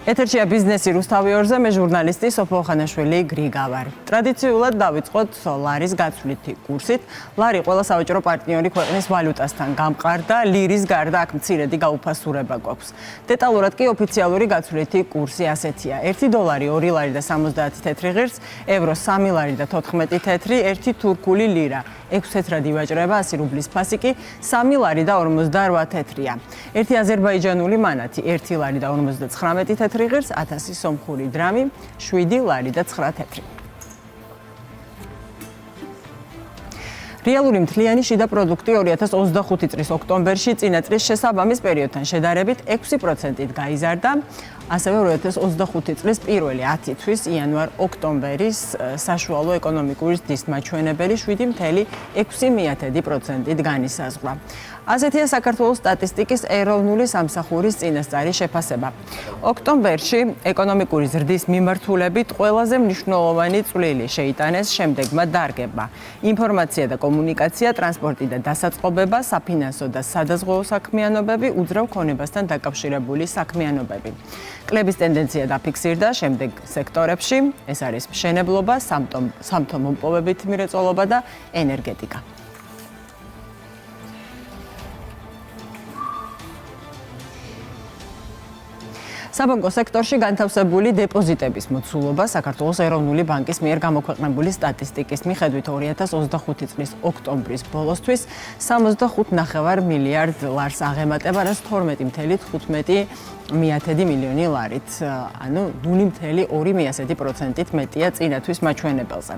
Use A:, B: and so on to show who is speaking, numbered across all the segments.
A: ეთერშია ბიზნესი რუსთავი ორზე, მე ჟურნალისტი სოფო ხანაშვილი გრიგა ვარ. ტრადიციულად დავიწყოთ ლარის გაცვლითი კურსით. ლარი ყველა სავაჭრო პარტნიორი ქვეყნის ვალუტასთან გამყარდა, ლირის გარდა აქ მცირედი გაუფასურება გვაქვს. დეტალურად კი ოფიციალური გაცვლითი კურსი ასეთია: 1 დოლარი 2 ლარი და 70 თეთრი ღირს, ევრო 3 ლარი და 14 თეთრი, 1 თურქული ლირა 6 თეთრად ივაჭრება, 100 რუბლის ფასი კი 3 ლარი და 58 თეთრია. 1 აზერბაიჯანული მანათი 1 ლარი და 59 თეთრი ღირს, 1000 სომხური დრამი 7 ლარი და 9 თეთრი. რეალური მთლიანი შიდა პროდუქტი 2025 წლის ოქტომბერში წინა წლის შესაბამის პერიოდთან შედარებით 6%-ით გაიზარდა. ასევე 2025 წლის პირველი 10 თვის იანვარ-ოქტომბერის საშუალო ეკონომიკური ზრდის მაჩვენებელი 7.6%-ით განისაზღვრა. ასეთია საქართველოს სტატისტიკის ეროვნული სამსახურის წინასწარი შეფასება. ოქტომბერში ეკონომიკური ზრდის მიმართულებით ყველაზე მნიშვნელოვანი წვლილი შეიტანეს შემდეგმა დარგებმა: ინფორმაცია და კომუნიკაცია, ტრანსპორტი და დასაწყობება, საფინანსო და სადაზღვეო საქმიანობები, უძრავ ქონებასთან დაკავშირებული საქმიანობები. კლების ტენდენცია დაფიქსირდა შემდეგ სექტორებში, ეს არის მშენებლობა, სამთო მომპოვებითი მრეწველობა და ენერგეტიკა. საბანკო სექტორში განთავსებული დეპოზიტების მოცულობა საქართველოს ეროვნული ბანკის მიერ გამოქვეყნებული სტატისტიკის მიხედვით 2025 წლის ოქტომბრის ბოლოსთვის 65.9 მილიარდ ლარს აღემატება, რაც 12.15 მილიონი ლარით, ანუ 0.2%-ით მეტია წინა თვის მაჩვენებელზე.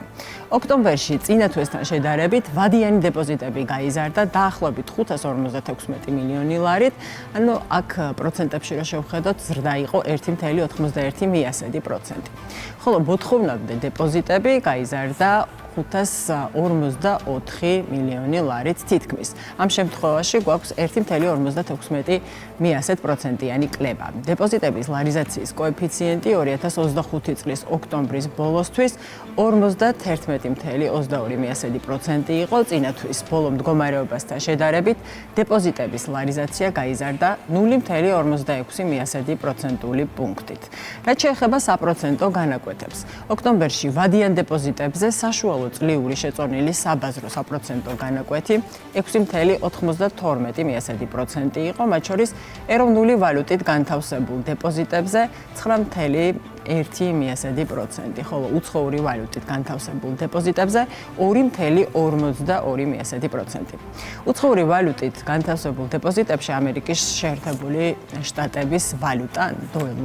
A: ოქტომბერში წინა თვესთან შედარებით ვადიანი დეპოზიტები გაიზარდა დაახლოებით 556 მილიონი ლარით, ანუ აქ პროცენტებში რო შევხედოთ, ზრდა იყო 1.91%. ხოლო მოთხოვნამდე დეპოზიტები გაიზარდა 554 მილიონი ლარით თითქმის. ამ შემთხვევაში გვაქვს 1.56%-იანი კლება. დეპოზიტების ლარიზაციის კოეფიციენტი 2025 წლის ოქტომბრის ბოლოსთვის 51.22% იყო. წინა თვის ბოლო მდგომარეობასთან შედარებით დეპოზიტების ლარიზაცია გაიზარდა 0.46% პუნქტით. რაც შეეხება საპროცენტო განაკვეთებს, ოქტომბერში ვადიან დეპოზიტებზე საშუალო წლიური შეწონილი საბაზრო საპროცენტო განაკვეთი 6.92% იყო, მათ შორის ეროვნული ვალუტით განთავსებულ დეპოზიტებზე 9.1%, ხოლო უცხოური ვალუტით განთავსებულ დეპოზიტებზე 2.42%. უცხოური ვალუტით განთავსებულ დეპოზიტებში ამერიკის შეერთებული შტატების ვალუტა,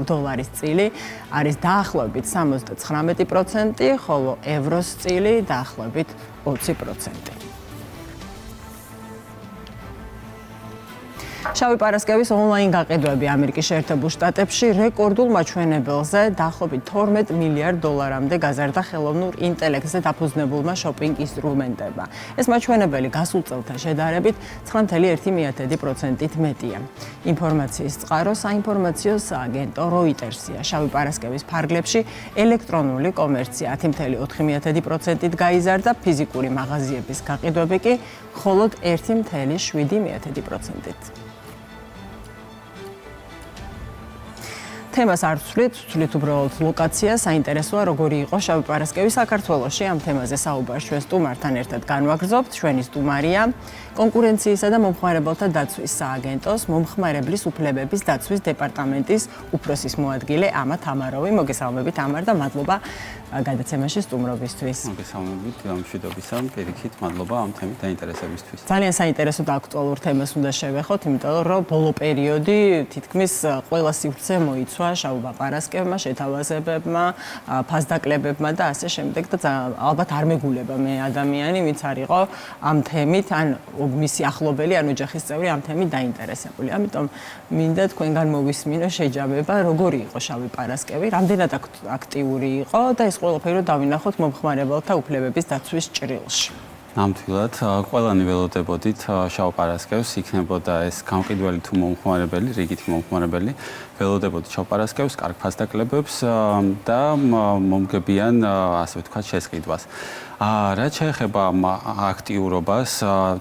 A: დოლარის წილი არის დაახლოებით 79%, ხოლო ევროს წილი დაახლოებით 20%. შავი პარასკევის ონლაინ გაყიდვები ამერიკის შეერთებულ შტატებში რეკორდულ მაჩვენებელზე დაახლოებით 12 მილიარდ დოლარამდე გაზარდა ხელოვნურ ინტელექტზე დაფუძნებულმა შოპინგ ინსტრუმენტებმა. ეს მაჩვენებელი გასულ წელთან შედარებით 9.1%-ით მეტია. ინფორმაციის წყარო საინფორმაციო სააგენტო როიტერსია. შავი პარასკევის ფარგლებში ელექტრონული კომერცია 10.4%-ით გაიზარდა, ფიზიკური მაღაზიების გაყიდვები კი მხოლოდ 1.7%-ით. თემას არ ვცვლით უბრალოდ ლოკაცია, საინტერესოა როგორი იყო შავი პარასკევი საქართველოში. ამ თემაზე საუბარს ჩვენ სტუმართან ერთად განვაგრძობთ. ჩვენი სტუმარია კონკურენციისა და მომხმარებელთა დაცვის სააგენტოს მომხმარებლის უფლებების დაცვის დეპარტამენტის უფროსის მოადგილე ამა თამაროვი. მოგესალმებით ამარ და მადლობა გადაცემაში სტუმრობისთვის.
B: მოგესალმებით, მშვიდობისა, პირიქით, მადლობა ამ თემით დაინტერესებისთვის.
A: ძალიან საინტერესო და აქტუალურ თემას უნდა შევეხოთ, იმიტომ რომ ბოლო პერიოდი თითქმის ყველა სივრცე მოიცვა შავმა პარასკევმა, შეთავაზებებმა, ფასდაკლებებმა და ასე შემდეგ და ალბათ არ მეგულება მე ადამიანი, ვინც არ იყო ამ თემით, ან მისი ახლობელი, ან ოჯახის წევრი ამ თემით დაინტერესებული. ამიტომ მინდა თქვენგან მოვისმინო შეჯამება, როგორი იყო შავი პარასკევი, რამდენად აქტიური იყო და ეს ყველაფერი დავინახოთ მომხმარებელთა უფლებების დაცვის ჭრილში.
B: ნამდვილად, ყველანი ველოდებოდით შავ პარასკევს, იქნებოდა ეს გამყიდველი თუ მომხმარებელი, რიგითი მომხმარებელი, ველოდებოდით შავ პარასკევს, კარგ ფასდაკლებებს და მომგებიან, ასე ვთქვათ, შესყიდვას. რაც შეეხება აქტიურობას,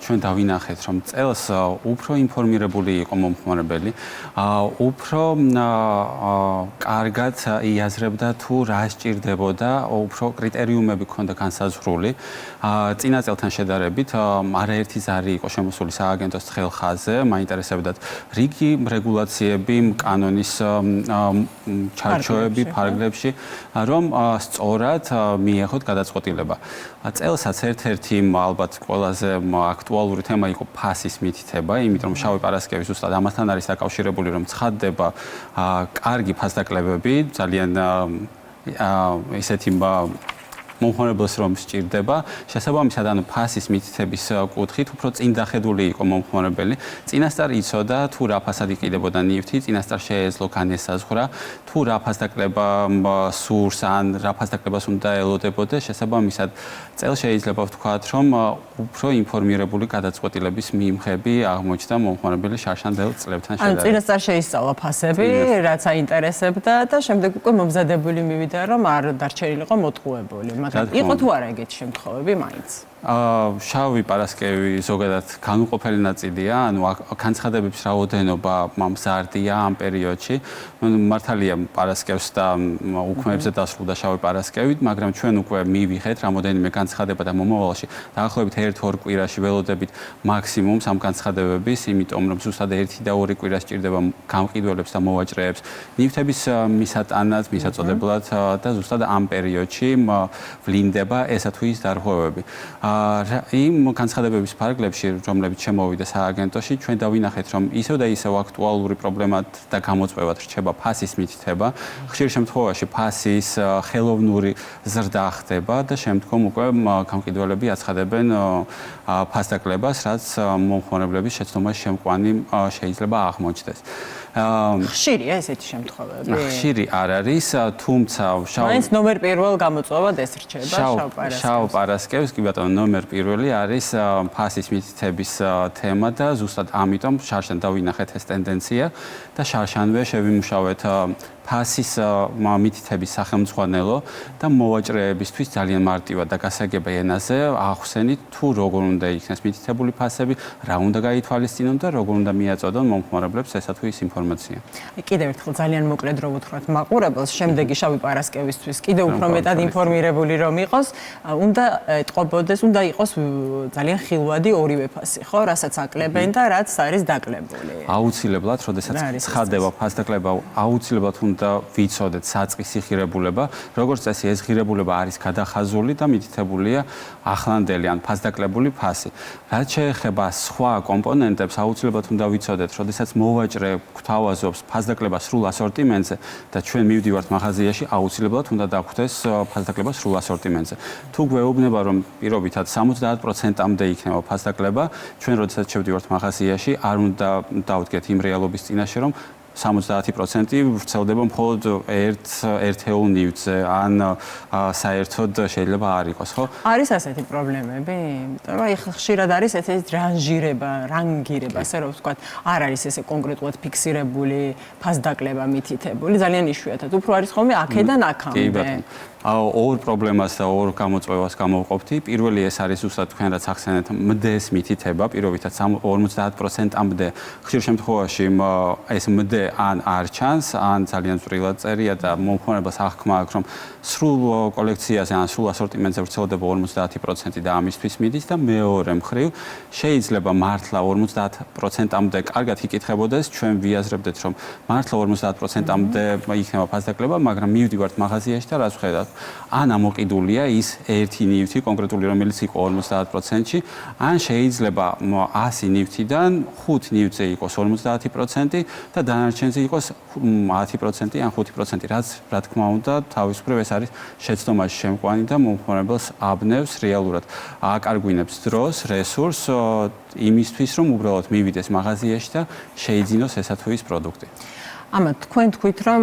B: ჩვენ დავინახეთ, რომ წელს უფრო ინფორმირებული იყო მომხმარებელი, უფრო კარგად იაზრებდა თუ რა სჭირდებოდა, უფრო კრიტერიუმები ჰქონდა განსაზღვრული. წინა წელთან შედარებით, არაერთი ზარი იყო შემოსული სააგენტოს თხელხაზე, მაინტერესებდათ რიგი რეგულაციები, კანონის ჩარჩოები, ფარგლებში, რომ სწორად მიეღოთ გადაწყვეტილება. წელსაც ერთ-ერთი ალბათ ყველაზე აქტუალური თემა იყო ფასის მითითება, იმიტომ რომ შავი პარასკევი ზუსტად ამასთან არის დაკავშირებული, რომ ცხადდება კარგი ფასდაკლებები, ძალიან ისეთი მომხმარებელს რომ სჭირდება, შესაბამისად ანუ ფასის მითითების კუთხით უფრო წინ დახედული იყო მომხმარებელი. წინასწარ იცოდა თუ რა ფასად იყიდებოდა ნივთი, წინასწარ შეეძლო განესაზღვრა, თუ რა ფასდაკლება სურს ან რა ფასდაკლებას უნდა ელოდებოდა, შესაბამისად წელს შეიძლება ვთქვათ, რომ უფრო ინფორმირებული გადაწყვეტილების მიმღები აღმოჩნდა მომხმარებელი შარშანდელ წლებთან შედარებით.
A: ანუ წინასწარ შეისწავლა ფასები, რაც აინტერესებდა და შემდეგ უკვე მომზადებული მივიდა, რომ არ დარჩენილიყო მოტყუებული. იყო თუ არა ეგეთი შემთხვევები მაინც?
B: შავი პარასკევი ზოგადად განუყოფელი ნაწილია, ანუ განცხადებების რაოდენობა მზარდია ამ პერიოდში. მართალია პარასკევს და უქმეებზე დასრულდა შავი პარასკევით, მაგრამ ჩვენ უკვე მივიღეთ რამოდენიმე განცხადება და მომავალში დაახლოებით 1-2 კვირაში ველოდებით მაქსიმუმს ამ განცხადებების, იმიტომ რომ ზუსტად 1 და 2 კვირა სჭირდება გამყიდველებს და მოვაჭრეებს ნივთების მისატანად, მისაწოდებლად და ზუსტად ამ პერიოდში ვლინდება ესა თუ ის დარღვევები. იმ განცხადებების ფარგლებში, რომლებიც შემოვიდა სააგენტოში, ჩვენ დავინახეთ, რომ ისევ და ისევ აქტუალური პრობლემად და გამოწვევად რჩება ფასის მითითება. ხშირ შემთხვევაში ფასის ხელოვნური ზრდა ხდება და შემდგომ უკვე გამყიდველები აცხადებენ ფასდაკლებას, რაც მომხმარებლების შეცდომაში შემყვანი შეიძლება აღმოჩნდეს.
A: ხშირია ესეთი შემთხვევები?
B: ხშირი არ არის, თუმცა
A: მაინც ნომერ პირველ გამოწვევად ეს რჩება
B: შავ პარასკევს, კი ბატონო, ნომერ პირველი არის ფასის მითითების თემა და ზუსტად ამიტომ შარშან დავინახეთ ეს ტენდენცია და შარშანვე შევიმუშავეთ ფასის მითითების სახელმძღვანელო და მოვაჭრეებისთვის ძალიან მარტივად და გასაგებია ენაზე ახსენით თუ როგორ უნდა იქნეს მითითებული ფასები, რა უნდა გაითვალისწინონ და როგორ უნდა მიაწოდონ მომხმარებლებს ესა თუ ის ინფორმაცია.
A: კიდევ ერთხელ ძალიან მოკლედ რო ვუთხრათ მაყურებელს, შემდეგი შავი პარასკევისთვის კიდევ უფრო მეტად ინფორმირებული რომ იყოს, უნდა ეთყობოდეს, უნდა იყოს ძალიან ხილვადი ორივე ფასი, ხო, რასაც აკლებენ და რაც არის დაკლებული.
B: აუცილებლად, როდესაც ცხადდება ფასდაკლება, აუცილებლად უნდა ვიცოდეთ საწყისი ღირებულება, როგორც წესი ეს ღირებულება არის გადახაზული და მითითებულია ახლანდელი ან ფასდაკლებული ფასი. რაც შეეხება სხვა კომპონენტებს, აუცილებლად უნდა ვიცოდეთ, როდესაც მოვაჭრე გვთავაზობს ფასდაკლება სრულ ასორტიმენტზე და ჩვენ მივდივართ მაღაზიაში, აუცილებლად უნდა დაგვხვდეს ფასდაკლება სრულ ასორტიმენტზე. თუ გვეუბნება, რომ პირობითად 70%-მდე იქნება ფასდაკლება, ჩვენ როდესაც შევდივართ მაღაზიაში, არ უნდა დავდგეთ იმ რეალობის წინაშე, რომ 70% ვრცელდება მხოლოდ ერთეულ ნივთზე, ან საერთოდ შეიძლება არ იყოს, ხო?
A: არის ასეთი პრობლემები? იმიტომ რომ ეხლა ხშირად არის ესეთი რანგირება, ასე რომ ვთქვათ, არ არის ესე კონკრეტულად ფიქსირებული ფასდაკლება მითითებული, ძალიან იშვიათად. უფრო არის ხოლმე აქედან აქამდე.
B: კი ბატონო. ორ პრობლემას და ორ გამოწვევას გამოვყოფთი. პირველი ეს არის ზუსტად თქვენ რაც ახსენეთ, მდეს მითითება, პირობითად 50%-მდე. ხშირ შემთხვევაში ეს მდე ან არ ჩანს, ან ძალიან წვრილად წერია და მომხმარებელს აღქმა აქვს, რომ სრულ კოლექციაზე ან სრულ ასორტიმენტზე ვრცელდება 50% და ამისთვის მიდის და მეორე მხრივ შეიძლება მართლა 50%-მდე კარგად იკითხებოდეს, ჩვენ ვიაზრებდეთ, რომ მართლა 50%-მდე იქნება ფასდაკლება, მაგრამ მივდივართ მაღაზიაში და რაც ვხედავთ, ან ამოყიდულია ის ერთი ნივთი კონკრეტული, რომელიც იყო 50%-ში, ან შეიძლება 100 ნივთიდან 5 ნივთზე იყოს 50% და დანარჩენზე იყოს 10% ან 5%, რაც რა თქმა უნდა თავისუფლად ეს არის შეცდომაში შემყვანი და მომხმარებელს აბნევს რეალურად აკარგვინებს დროს, რესურსს იმისთვის, რომ უბრალოდ მივიდეს მაღაზიაში და შეიძინოს ესა თუ ის პროდუქტი.
A: ამათ თქვენ თქვით, რომ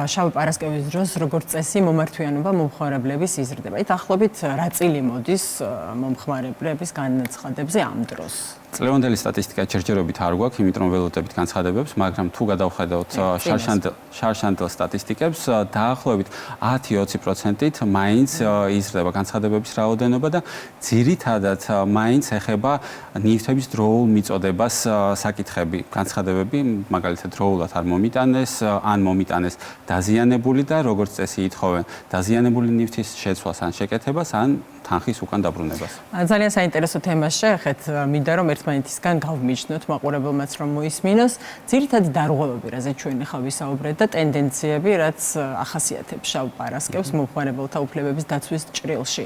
A: შავი პარასკევის დროს როგორც წესი მომართვიანობა მომხმარებლების იზრდება. ით ახლობით რა წილი მოდის მომხმარებლების განაცხადებებზე ამ დროს?
B: წლევანდელი სტატისტიკა ჯერჯერობით არ გვაქვს, იმიტომ რომ ველოდებით განცხადებებს, მაგრამ თუ გადავხედოთ შარშანდელ სტატისტიკებს, დაახლოებით 10-20%-ით მაინც იზრდება განცხადებების რაოდენობა და ძირითადად მაინც ეხება ნივთების დროულ მიწოდებას საკითხები, განცხადებები, მაგალითად დროულად არ მომიტანეს, ან მომიტანეს დაზიანებული და როგორც წესი ითხოვენ, დაზიანებული ნივთის შეცვლას ან შეკეთებას, ან თანხის უკან დაბრუნებას.
A: ძალიან საინტერესო თემას შეეხეთ, მინდა რომ ერთმანეთისგან გავმიჯნოთ მაყურებელმაც რომ მოისმინოს, ძირითადი დარღვევები, რაზეც ჩვენ ახლა ვისაუბრეთ და ტენდენციები, რაც ახასიათებს შავ პარასკევს მომხმარებელთა უფლებების დაცვის ჭრილში.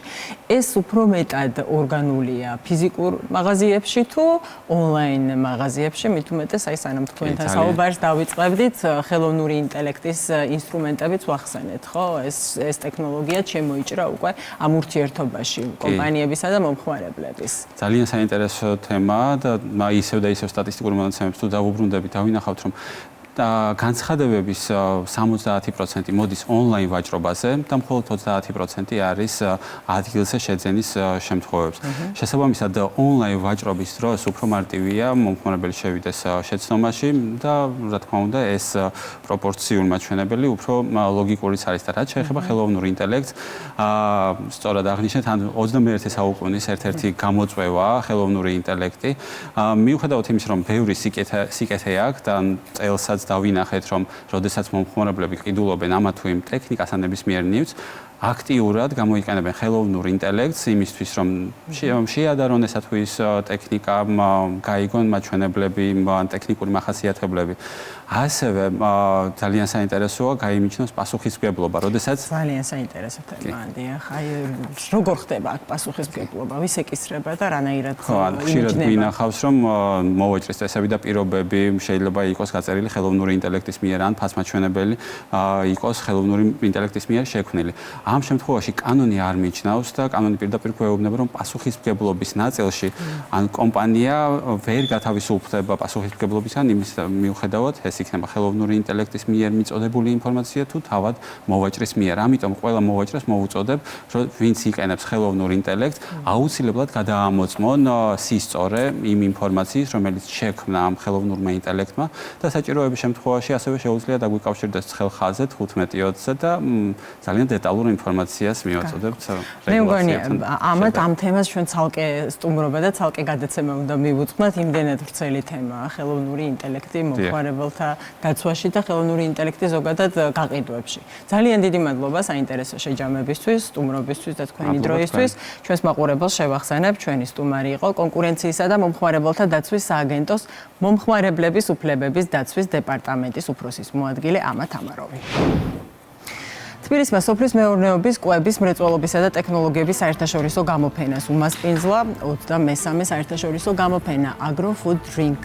A: ეს უფრო მეტად ორგანულია ფიზიკურ მაღაზიებში თუ ონლაინ მაღაზიებში, მით უმეტეს აი სანამ თქვენთან საუბარს დავიწყებდით, ხელოვნური ინტელექტის ინსტრუმენტებიც ვახსენეთ, ხო? ეს ტექნოლოგია შემოიჭრა უკვე ამ ურთიერთობაში კომპანიებისა და მომხმარებლების.
B: ძალიან საინტერესო თემაა და ისევ და ისევ სტატისტიკურ მონაცემებს თუ დავუბრუნდებით, დავინახავთ, რომ განცხადებების 70% მოდის ონლაინ ვაჭრობაზე და მხოლოდ 30% არის ადგილზე შეძენის შემთხვევებს. შესაბამისად, ონლაინ ვაჭრობის დროს უფრო მარტივია მომხმარებელი შევიდეს შეცდომაში და რა თქმა უნდა, ეს პროპორციულ მაჩვენებელი უფრო ლოგიკურიც არის და რაც შეეხება ხელოვნურ ინტელექტს, სწორად აღნიშნეთ, ან 21 საუკუნის ერთ-ერთი გამოწვევა ხელოვნური ინტელექტი. მიუხედავად იმის, რომ ბევრი სიკეთე აქვს და წელსაც დავინახეთ, რომ როდესაც მომხმარებლები ყიდულობენ ამა თუ იმ ტექნიკას ან ნებისმიერ ნივთს, აქტიურად გამოიყენებენ ხელოვნურ ინტელექტს იმისთვის, რომ შეადარონ ესა თუ ის ტექნიკა, გაიგონ მაჩვენებლები, ან ტექნიკური მახასიათებლები. ასევე ძალიან საინტერესოა გაიმიჯნოს პასუხისმგებლობა, როდესაც
A: ძალიან საინტერესო თემაა, დიახ. აი როგორ ხდება აქ პასუხისმგებლობა, ვის ეკისრება და რანაირად
B: ხშირად გვინახავს, რომ მოვაჭრის წესები და პირობები შეიძლება იყოს გაწერილი ხელოვნური ინტელექტის მიერ ან ფასმაჩვენებელი იყოს ხელოვნური ინტელექტის მიერ შექმნილი. ამ შემთხვევაში კანონი არ მიჩნევს და კანონი პირდაპირ გვეუბნება, რომ პასუხისმგებლობის ნაწილში ან კომპანია ვერ გათავისუფლდება პასუხისმგებლობისგან იმის მიუხედავად, ეს იქნება ხელოვნური ინტელექტის მიერ მიწოდებული ინფორმაცია თუ თავად მოვაჭრის მიერ. ამიტომ ყველა მოვაჭრეს მოვუწოდებ, რომ ვინც იყენებს ხელოვნურ ინტელექტს, აუცილებლად გადაამოწმონ სისწორე იმ ინფორმაციის, რომელიც შექმნა ამ ხელოვნურმა ინტელექტმა და საჭიროების შემთხვევაში ასევე შეუძლია დაგვიკავშირდეს ცხელ-ხაზზე 15-20-ზე და ძალიან დეტალურ ინფორმაციას მივაწოდებთ რეგულაციასთან.
A: ამათ ამ თემას ჩვენ ცალკე სტუმრობა და ცალკე გადაცემა უნდა მივუძღვნათ, იმდენად ვრცელი თემაა ხელოვნური ინტელექტი მომხმარებელთა დაცვაში და ხელოვნური ინტელექტი ზოგადად გაყიდვებში. ძალიან დიდი მადლობა საინტერესო შეჯამებისთვის, სტუმრობისთვის და თქვენი დროისთვის. ჩვენს მაყურებელს შევახსენებ, ჩვენი სტუმარი იყო კონკურენციისა და მომხმარებელთა დაცვის სააგენტოს მომხმარებლების უფლებების დაცვის დეპარტამენტის უფროსის მოადგილე ამა თამაროვი. თბილისმა სოფლის მეურნეობის, კვების, მრეწველობისა და ტექნოლოგიების საერთაშორისო გამოფენას უმასპინძლა 23-მე საერთაშორისო გამოფენა Agro Food Drink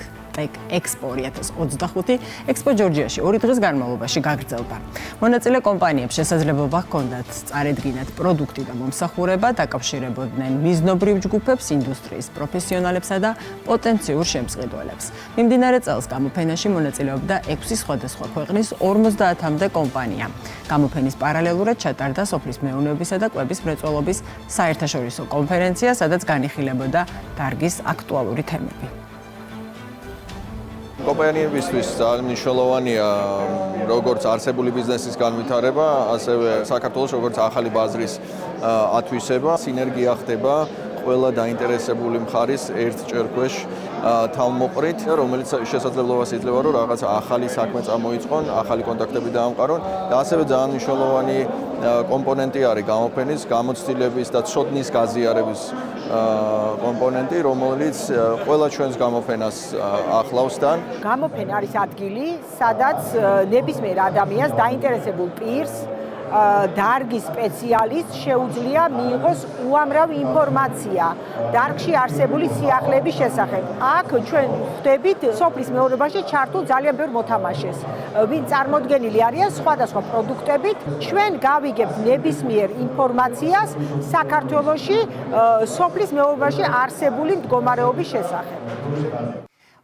A: Expo 2025 Expo ჯორჯიაში 2 დღის განმავლობაში გაგრძელდა. მონაწილე კომპანიებს შესაძლებლობა ჰქონდათ წარედგინათ პროდუქტი და მომსახურება, დაკავშირებოდნენ მიზნობრივ ჯგუფებს, ინდუსტრიის პროფესიონალებსა და პოტენციურ შემსყიდველებს. მიმდინარე წელს გამოფენაში მონაწილეობდა 6 სხვადასხვა ქვეყნის 50-მდე კომპანია. გამოფენის პარალელურად ჩატარდა სოფლის მეურნეობისა და კვების მრეწველობის საერთაშორისო კონფერენცია, სადაც განიხილებოდა დარგის აქტუალური თემები.
C: კომპანიებისთვის ძალიან მნიშვნელოვანია როგორც არსებული ბიზნესის განვითარება, ასევე საქართველოს როგორც ახალი ბაზრის ათვისება, სინერგია ხდება ყველა დაინტერესებული მხარის ერთ ჭერქვეშ თავმოყრით, რომელიც შესაძლებლობას იძლევა, რომ რაღაც ახალი საქმე წამოიწყონ, ახალი კონტაქტები დაამყარონ და ასევე ძალიან მნიშვნელოვანი კომპონენტი არის გამოფენის გამოცდილების და ცოდნის გაზიარების კომპონენტი, რომელიც ყველა ჩვენს გამოფენას ახლავს თან.
D: გამოფენა არის ადგილი, სადაც ნებისმიერ ადამიანს დაინტერესებულ პირს დარგის სპეციალისტს შეუძლია მიიღოს უამრავი ინფორმაცია დარგში არსებული სიახლეების შესახებ. აქ ჩვენ ხვდებით სოფლის მეურნეობაში ჩართულ ძალიან ბევრ მოთამაშეს, ვინც წარმოდგენილი არიან სხვადასხვა პროდუქტებით. ჩვენ გავიგებთ ნებისმიერ ინფორმაციას საქართველოში სოფლის მეურნეობაში არსებული მდგომარეობის შესახებ.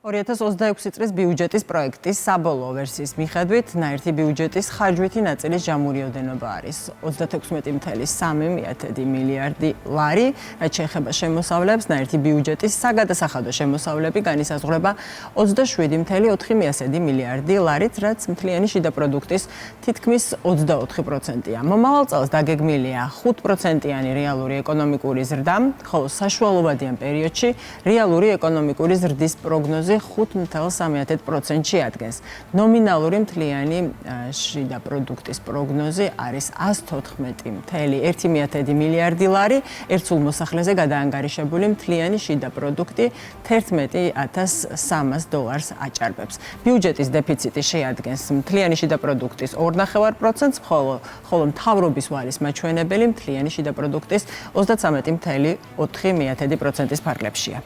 A: 2026 წლის ბიუჯეტის პროექტის საბოლოო ვერსიის მიხედვით, ნაერთი ბიუჯეტის ხარჯვითი ნაწილის ჟამურიოდენობა არის 36.3 მილიარდი ლარი, რაც შეეხება შემოსავლებს, ნაერთი ბიუჯეტის საგადასახადო შემოსავლები განისაზღვრება 27.4 მილიარდი ლარით, რაც მთლიანი შიდა პროდუქტის თითქმის 24%-ია. მომავალ წელს დაგეგმილია 5%-იანი რეალური ეკონომიკური ზრდა, ხოლო საშუალოვადიან პერიოდში რეალური ეკონომიკური ზრდის პროგნოზი 5.3%-ში ადგენს. ნომინალური მთლიანი შიდა პროდუქტის პროგნოზი არის 114.1 მილიარდი ლარი, ერთსულ მოსახლეზე გადაანგარიშებული მთლიანი შიდა პროდუქტი $11,300 აჭარბებს. ბიუჯეტის დეფიციტი შეადგენს მთლიანი შიდა პროდუქტის 2.5%-ს, ხოლო მთავრობის ვალის მაჩვენებელი მთლიანი შიდა პროდუქტის 33.4%-ის ფარგლებშია.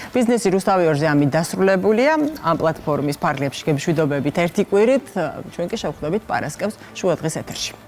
A: ბიზნესი რუსთავიორზე ამით დასრულებულია. ამ პლატფორმის ფარგლებში გემშვიდობებით ერთი კვირით, ჩვენ კი შევხვდებით პარასკევს შუადღის ეთერში.